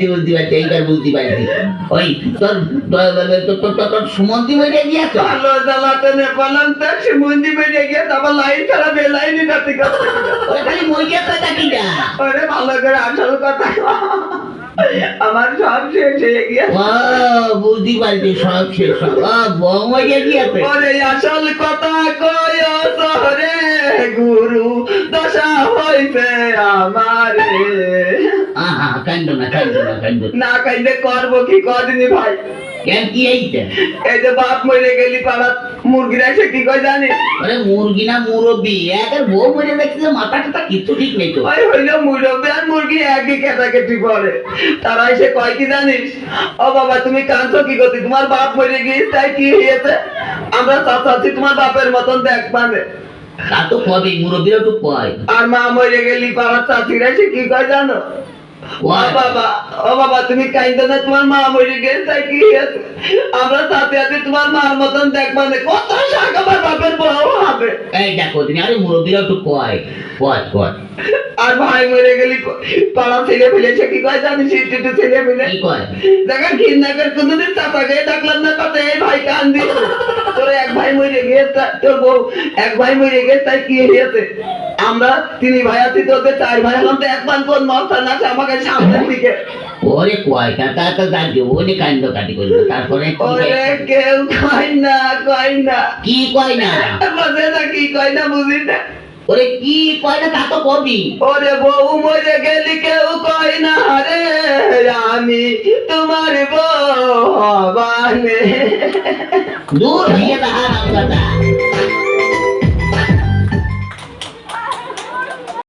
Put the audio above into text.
বুঝতে পারছি এইবার বুঝতে পারছি। ওই তোর সুমন্তি বেড়ে গিয়েছ আলো জ্বালাতে নেপালাম তো সুমন্তি বেড়ে গিয়ে আবার লাইন ছাড়া বেলাইনি নাতি ওরে খালি মরিয়া কথা কিনা ওরে ভালো করে আসল কথা আমার সব শেষ হয়ে গিয়ে বুঝতে পারছি সব শেষ মরিয়া গিয়েছে ওরে আসল কথা কয় শহরে গুরু দশা হইবে আমারে কান্দ না না কাইলে করবো কি কদিনই ভাই কেন কি এইটা এই যে বাপ মরে গেলি পাড়াত মুরগিরা এসে কি কয় জানি আরে মুরগি না মুরব্বি একের বউ মরে দেখছে মাথা টাথা কিচ্ছু ঠিক নেই তো ওই হইলো মুরব্বি আর মুরগি একই কেটাকেটি পরে তারা এসে কয় কি জানিস ও বাবা তুমি কাঁদছো কি করতে তোমার বাপ মরে গিয়েছে তাই কি হয়েছে আমরা চাচ্ছি তোমার বাপের মতন দেখবানে তা তো কবে মুরব্বিরা তো কয় আর মা মরে গেলি পাড়ার চাচিরা এসে কি কয় জানো ও বাবা তুমি কাইন্দো না তোমার মা মরে গেছে তাই কি হয়েছে আমরা সাথে সাথে তোমার মার মতন দেখবানে কত শাক আমার বাপের বউ হবে এই দেখো তুমি আরে মুরব্বিরা তো কয় আর ভাই মরে গেলি পাড়া ছেলে ফেলেছে কি কয় জানিস একটু ছেলে ফেলে কি কয় দেখা ঘৃণাকের কোনদিন চাপাকে ডাকলাম না কথা এই ভাই কান দি তোর এক ভাই মরে গেছে তোর বউ এক ভাই মরে গেছে তাই কি হয়েছে আমরা তিনি ভাই আছি তোদের চার ভাই হলাম তো একবার কোন মাস্টার না আমাকে সামনের দিকে ওরে কয় তা জানবে ওনে কান্দ কাটি করলো তারপরে ওরে কেউ কয় না কি কয় না বুঝে না কি কয় না বুঝি না ওরে কি কয় না তা তো কবি ওরে বউ মরে গেলি কেউ কয় না রে আমি তোমার বউ হবানে দূর হয়ে তাহার কথা